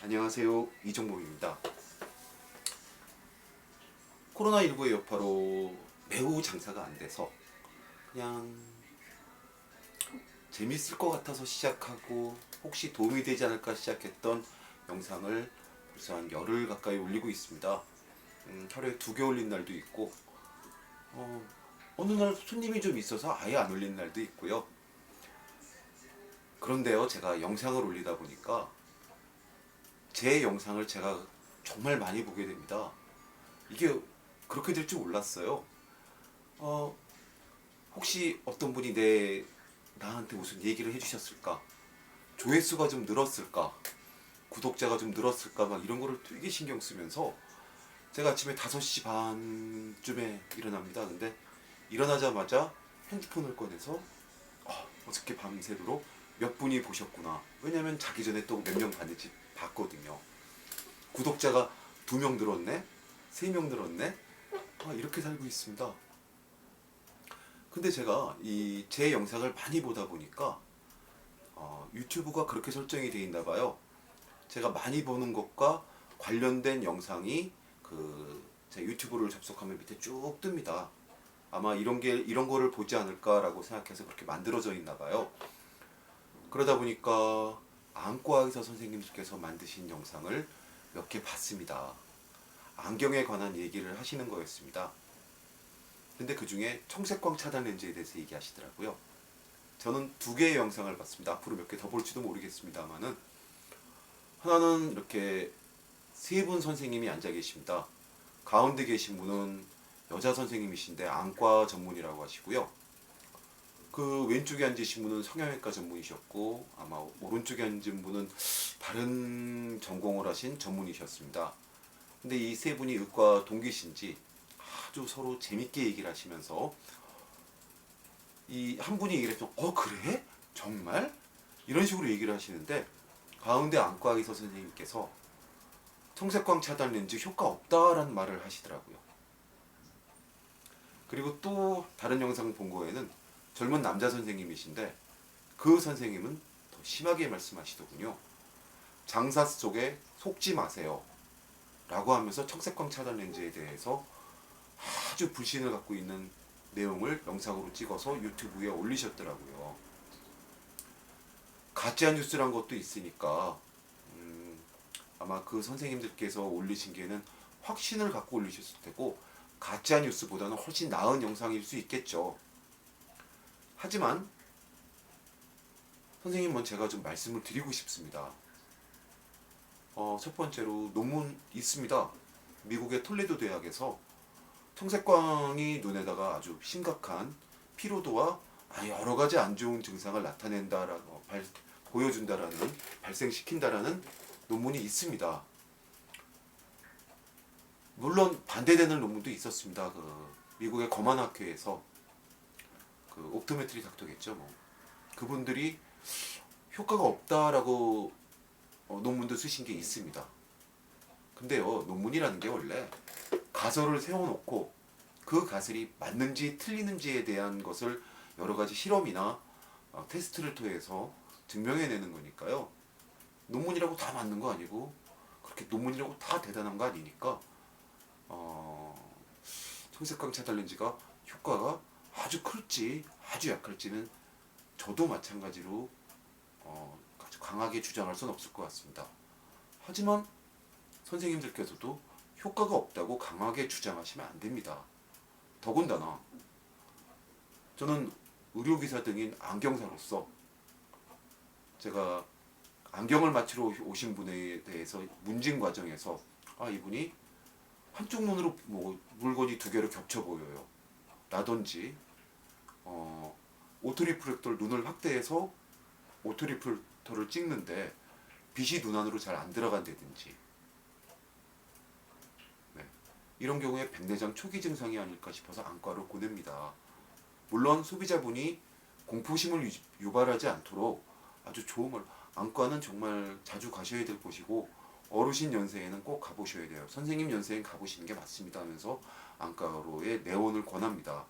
안녕하세요, 이종범입니다. 코로나19의 여파로 매우 장사가 안 돼서 그냥 재밌을 것 같아서 시작하고 혹시 도움이 되지 않을까 시작했던 영상을 벌써 한 열흘 가까이 올리고 있습니다. 하루에 2개 올린 날도 있고 어느 날 손님이 좀 있어서 아예 안 올린 날도 있고요. 그런데요, 제가 영상을 올리다 보니까 제 영상을 제가 정말 많이 보게 됩니다. 이게 그렇게 될 줄 몰랐어요. 어, 혹시 어떤 분이 나한테 무슨 얘기를 해주셨을까? 조회수가 좀 늘었을까? 구독자가 좀 늘었을까? 막 이런 거를 되게 신경 쓰면서 제가 아침에 5시 반쯤에 일어납니다. 근데 일어나자마자 핸드폰을 꺼내서 어저께 밤새도록 몇 분이 보셨구나. 왜냐면 자기 전에 또 몇 명 봤는지 봤거든요. 구독자가 2명 늘었네? 3명 늘었네? 이렇게 살고 있습니다. 근데 제가 제 영상을 많이 보다 보니까 유튜브가 그렇게 설정이 되어 있나 봐요. 제가 많이 보는 것과 관련된 영상이 제 유튜브를 접속하면 밑에 쭉 뜹니다. 아마 이런 거를 보지 않을까라고 생각해서 그렇게 만들어져 있나 봐요. 그러다 보니까 안과 의사 선생님께서 만드신 영상을 몇 개 봤습니다. 안경에 관한 얘기를 하시는 거였습니다. 근데 그 중에 청색광 차단 렌즈에 대해서 얘기하시더라고요. 저는 2개의 영상을 봤습니다. 앞으로 몇 개 더 볼지도 모르겠습니다만은 하나는 이렇게 3분 선생님이 앉아 계십니다. 가운데 계신 분은 여자 선생님이신데 안과 전문이라고 하시고요. 그 왼쪽에 앉으신 분은 성형외과 전문이셨고 아마 오른쪽에 앉은 분은 다른 전공을 하신 전문이셨습니다. 근데 이 3분이 의과 동기신지 아주 서로 재밌게 얘기를 하시면서 이 한 분이 얘기를 해서 그래? 정말? 이런 식으로 얘기를 하시는데 가운데 안과 의사 선생님께서 청색광 차단 렌즈 효과 없다라는 말을 하시더라고요. 그리고 또 다른 영상 본 거에는 젊은 남자 선생님이신데 그 선생님은 더 심하게 말씀하시더군요. 장사 속에 속지 마세요 라고 하면서 청색광 차단 렌즈에 대해서 아주 불신을 갖고 있는 내용을 영상으로 찍어서 유튜브에 올리셨더라고요. 가짜 뉴스란 것도 있으니까 아마 그 선생님들께서 올리신 게는 확신을 갖고 올리셨을 테고 가짜 뉴스보다는 훨씬 나은 영상일 수 있겠죠. 하지만 선생님은 제가 좀 말씀을 드리고 싶습니다. 첫 번째로 논문 있습니다. 미국의 톨레도 대학에서 청색광이 눈에다가 아주 심각한 피로도와 여러 가지 안 좋은 증상을 나타낸다라고 보여준다라는 발생시킨다라는 논문이 있습니다. 물론 반대되는 논문도 있었습니다. 미국의 거만 학회에서 옵토메트리 닥터겠죠. 그분들이 효과가 없다라고 논문도 쓰신 게 있습니다. 근데요, 논문이라는 게 원래 가설을 세워놓고 그 가설이 맞는지 틀리는지에 대한 것을 여러 가지 실험이나 테스트를 통해서 증명해내는 거니까요. 논문이라고 다 맞는 거 아니고 그렇게 논문이라고 다 대단한 거 아니니까 청색광 차단 렌즈가 효과가 아주 클지 아주 약할지는 저도 마찬가지로 아주 강하게 주장할 수는 없을 것 같습니다. 하지만 선생님들께서도 효과가 없다고 강하게 주장하시면 안 됩니다. 더군다나 저는 의료기사 등인 안경사로서 제가 안경을 맞추러 오신 분에 대해서 문진 과정에서 이분이 한쪽 눈으로 물건이 2개로 겹쳐 보여요 라든지 오토리프렉터를 눈을 확대해서 오토리프렉터를 찍는데 빛이 눈 안으로 잘 안 들어간다든지 이런 경우에 백내장 초기 증상이 아닐까 싶어서 안과로 보냅니다. 물론 소비자분이 공포심을 유발하지 않도록 아주 좋은 걸 안과는 정말 자주 가셔야 될 곳이고 어르신 연세에는 꼭 가보셔야 돼요. 선생님 연세엔 가보시는 게 맞습니다 하면서 안과로의 내원을 권합니다.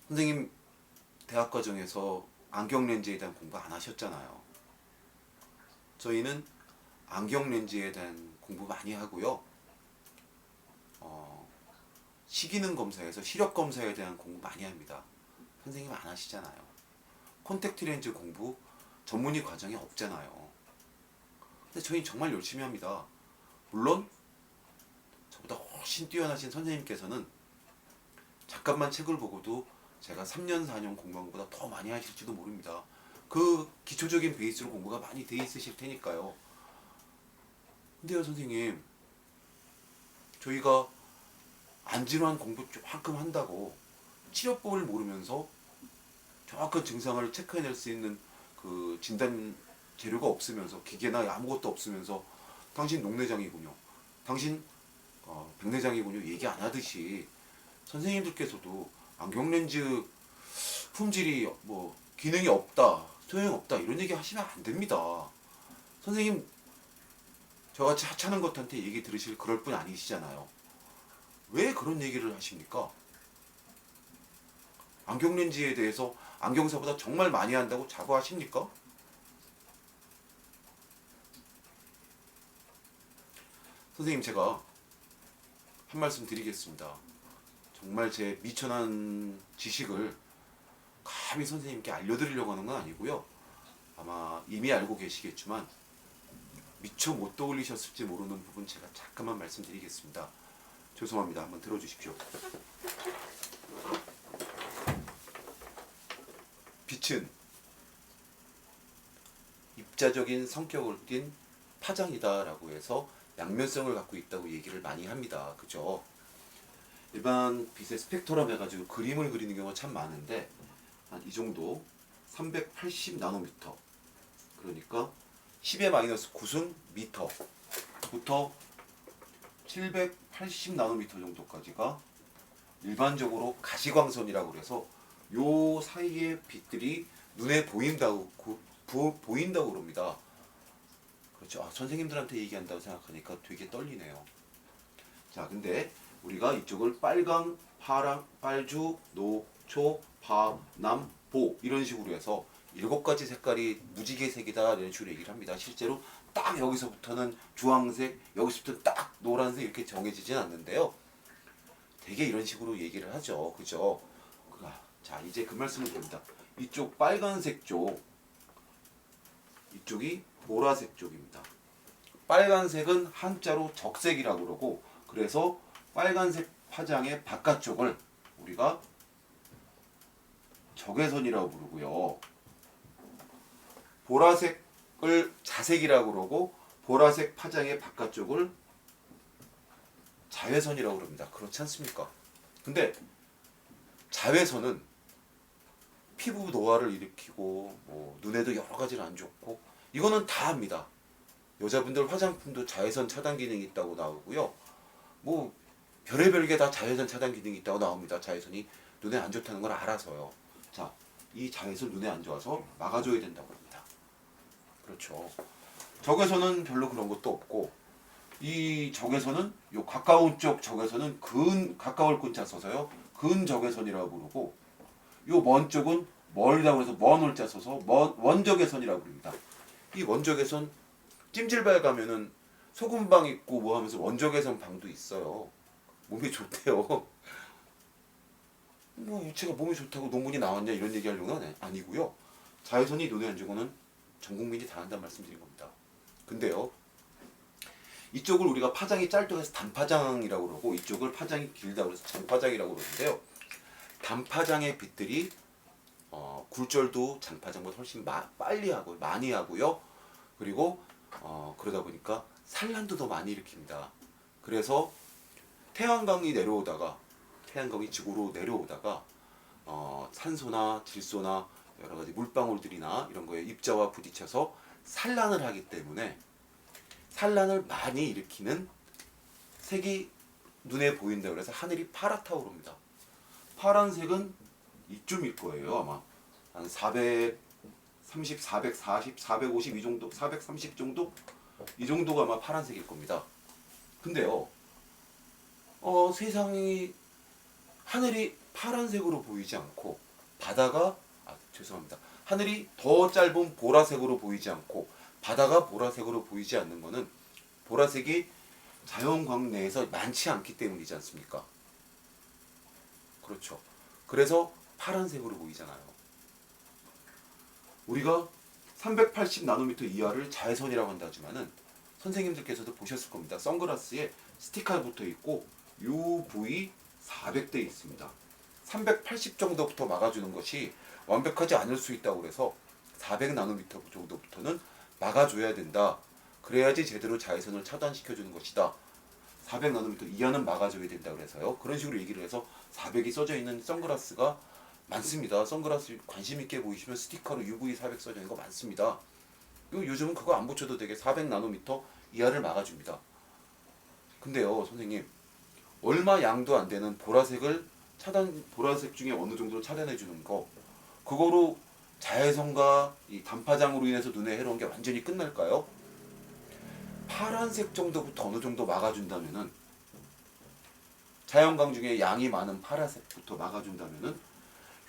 선생님 대학 과정에서 안경 렌즈에 대한 공부 안 하셨잖아요. 저희는 안경 렌즈에 대한 공부 많이 하고요. 시기능 검사에서 시력 검사에 대한 공부 많이 합니다. 선생님 안 하시잖아요. 콘택트 렌즈 공부 전문의 과정에 없잖아요. 근데 저희 정말 열심히 합니다. 물론 저보다 훨씬 뛰어나신 선생님께서는 잠깐만 책을 보고도 제가 3년 4년 공부한 것보다 더 많이 하실지도 모릅니다. 그 기초적인 베이스로 공부가 많이 돼 있으실 테니까요. 근데요 선생님, 저희가 안질환 공부 조금 한다고 치료법을 모르면서 정확한 증상을 체크해낼 수 있는 그 진단 재료가 없으면서, 기계나 아무것도 없으면서 당신 녹내장이군요, 당신 백내장이군요 얘기 안 하듯이, 선생님들께서도 안경렌즈 품질이 뭐 기능이 없다, 소용없다 이런 얘기 하시면 안 됩니다. 선생님 저같이 하찮은 것한테 얘기 들으실 그럴 분 아니시잖아요. 왜 그런 얘기를 하십니까? 안경렌즈에 대해서 안경사보다 정말 많이 한다고 자부하십니까? 선생님 제가 한 말씀 드리겠습니다. 정말 제 미천한 지식을 감히 선생님께 알려드리려고 하는 건 아니고요. 아마 이미 알고 계시겠지만 미처 못 떠올리셨을지 모르는 부분 제가 잠깐만 말씀드리겠습니다. 죄송합니다. 한번 들어주십시오. 빛은 입자적인 성격을 띤 파장이다라고 해서 양면성을 갖고 있다고 얘기를 많이 합니다. 그죠? 일반 빛의 스펙트럼 해가지고 그림을 그리는 경우가 참 많은데 한 이 정도 380 나노미터, 그러니까 10의 마이너스 9승 미터부터 780 나노미터 정도까지가 일반적으로 가시광선이라고 그래서 요 사이의 빛들이 눈에 보인다고 보인다고 그럽니다. 그렇죠. 선생님들한테 얘기한다고 생각하니까 되게 떨리네요. 자, 근데 우리가 이쪽을 빨강, 파랑, 빨주, 녹초, 파, 남, 보 이런 식으로 해서 7가지 색깔이 무지개색이다 이런 식으로 얘기를 합니다. 실제로 딱 여기서부터는 주황색, 여기서부터 딱 노란색 이렇게 정해지진 않는데요. 되게 이런 식으로 얘기를 하죠. 그죠? 자, 이제 그 말씀을 드립니다. 이쪽 빨간색 쪽, 이쪽이 보라색 쪽입니다. 빨간색은 한자로 적색이라고 그러고, 그래서 빨간색 파장의 바깥쪽을 우리가 적외선이라고 부르고요. 보라색을 자색이라고 그러고, 보라색 파장의 바깥쪽을 자외선이라고 그럽니다. 그렇지 않습니까? 근데 자외선은 피부 노화를 일으키고 뭐 눈에도 여러 가지를 안 좋고 이거는 다 합니다. 여자분들 화장품도 자외선 차단 기능이 있다고 나오고요. 뭐 별의별 게 다 자외선 차단 기능이 있다고 나옵니다. 자외선이 눈에 안 좋다는 걸 알아서요. 자, 이 자외선 눈에 안 좋아서 막아줘야 된다고 합니다. 그렇죠. 적외선은 별로 그런 것도 없고, 이 적외선은 요 가까운 쪽 적외선은 가까울 끈자 써서요 근적외선이라고 부르고, 요 먼 쪽은 멀다고 해서 먼 올자 써서 원적외선이라고 부릅니다. 이 원적외선 찜질발 가면은 소금방 있고 뭐 하면서 원적외선 방도 있어요. 몸에 좋대요. 뭐 유체가 몸에 좋다고 논문이 나왔냐 이런 얘기 하려는 아니고요. 자외선이 눈에 안 좋고는 전 국민이 다 한다는 말씀드린 겁니다. 근데요, 이쪽을 우리가 파장이 짧다고 해서 단파장이라고 그러고, 이쪽을 파장이 길다고 해서 장파장이라고 그러는데요. 단파장의 빛들이 굴절도 장파장보다 훨씬 빨리 하고 많이 하고요. 그리고 그러다 보니까 산란도 더 많이 일으킵니다. 그래서 태양광이 지구로 내려오다가 산소나 질소나 여러 가지 물방울들이나 이런 거에 입자와 부딪혀서 산란을 하기 때문에 산란을 많이 일으키는 색이 눈에 보인다고 해서 하늘이 파랗다고 그럽니다. 파란색은 이쯤일 거예요. 아마 한 430, 440, 450 이 정도, 430 정도? 이 정도가 아마 파란색일 겁니다. 근데요, 세상이 하늘이 파란색으로 보이지 않고 바다가 죄송합니다. 하늘이 더 짧은 보라색으로 보이지 않고 바다가 보라색으로 보이지 않는 거는 보라색이 자연광 내에서 많지 않기 때문이지 않습니까? 그렇죠. 그래서 파란색으로 보이잖아요. 우리가 380 나노미터 이하를 자외선이라고 한다지만은 선생님들께서도 보셨을 겁니다. 선글라스에 스티커가 붙어 있고 UV 400대 있습니다. 380 정도부터 막아주는 것이 완벽하지 않을 수 있다고 그래서 400 나노미터 정도부터는 막아줘야 된다. 그래야지 제대로 자외선을 차단시켜주는 것이다. 400 나노미터 이하는 막아줘야 된다 그래서요. 그런 식으로 얘기를 해서 400이 써져 있는 선글라스가 많습니다. 선글라스 관심 있게 보이시면 스티커로 UV 400 써져 있는 거 많습니다. 요즘은 그거 안 붙여도 되게 400 나노미터 이하를 막아줍니다. 근데요, 선생님, 얼마 양도 안 되는 보라색을 보라색 중에 어느 정도로 차단해 주는 거, 그거로 자외선과 이 단파장으로 인해서 눈에 해로운 게 완전히 끝날까요? 파란색 정도부터 어느 정도 막아준다면은, 자연광 중에 양이 많은 파란색부터 막아준다면은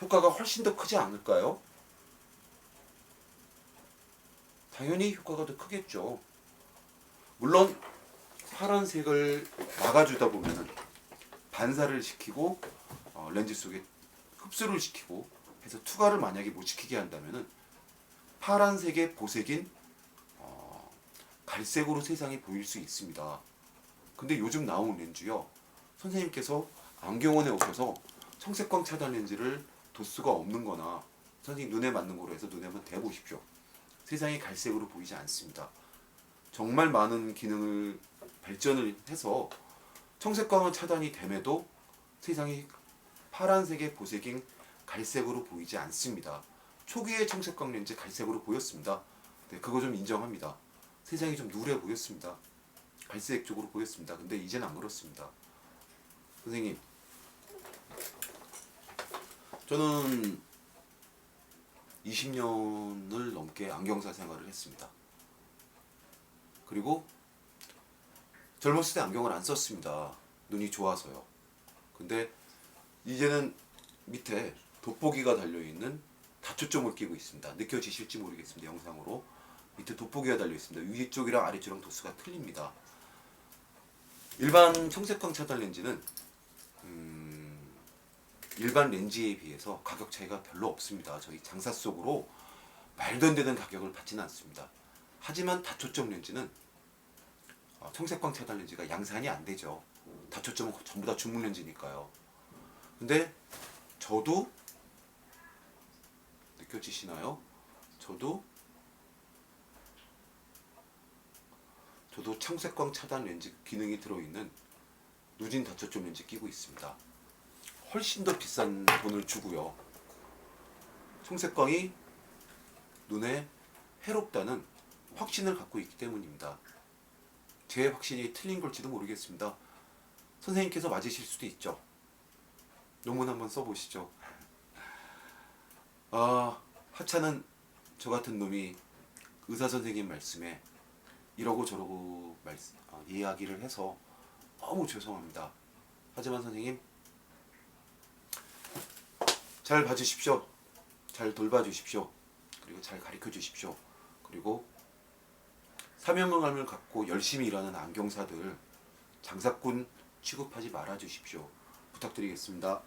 효과가 훨씬 더 크지 않을까요? 당연히 효과가 더 크겠죠. 물론 파란색을 막아주다 보면은 반사를 시키고 렌즈 속에 흡수를 시키고 해서 투과를 만약에 못 시키게 한다면은 파란색의 보색인 갈색으로 세상이 보일 수 있습니다. 근데 요즘 나온 렌즈요, 선생님께서 안경원에 오셔서 청색광 차단 렌즈를 도수가 없는 거나 선생님 눈에 맞는 거로 해서 눈에 한번 대보십시오. 세상이 갈색으로 보이지 않습니다. 정말 많은 기능을 발전을 해서 청색광은 차단이 됨에도 세상이 파란색의 보색인 갈색으로 보이지 않습니다. 초기의 청색광 렌즈 갈색으로 보였습니다. 네, 그거 좀 인정합니다. 세상이 좀 누래 보였습니다. 갈색 쪽으로 보였습니다. 근데 이제는 안 그렇습니다. 선생님, 저는 20년을 넘게 안경사 생활을 했습니다. 그리고 젊었을 때 안경을 안 썼습니다. 눈이 좋아서요. 근데 이제는 밑에 돋보기가 달려있는 다초점을 끼고 있습니다. 느껴지실지 모르겠습니다. 영상으로 밑에 돋보기가 달려있습니다. 위쪽이랑 아래쪽이랑 도수가 틀립니다. 일반 청색광 차단 렌즈는 일반 렌즈에 비해서 가격 차이가 별로 없습니다. 저희 장사 속으로 말도 안 되는 가격을 받지는 않습니다. 하지만 다초점 렌즈는 청색광 차단 렌즈가 양산이 안 되죠. 다초점은 전부 다 줌 렌즈니까요. 근데 저도 느껴지시나요? 저도 청색광 차단 렌즈 기능이 들어있는 누진 다초점 렌즈 끼고 있습니다. 훨씬 더 비싼 돈을 주고요. 청색광이 눈에 해롭다는 확신을 갖고 있기 때문입니다. 제 확신이 틀린 걸지도 모르겠습니다. 선생님께서 맞으실 수도 있죠. 논문 한번 써보시죠. 하찮은 저 같은 놈이 의사 선생님 말씀에 이러고 저러고 이야기를 해서 너무 죄송합니다. 하지만 선생님, 잘 봐주십시오. 잘 돌봐주십시오. 그리고 잘 가르쳐주십시오. 그리고 사명감을 갖고 열심히 일하는 안경사들 장사꾼 취급하지 말아주십시오. 부탁드리겠습니다.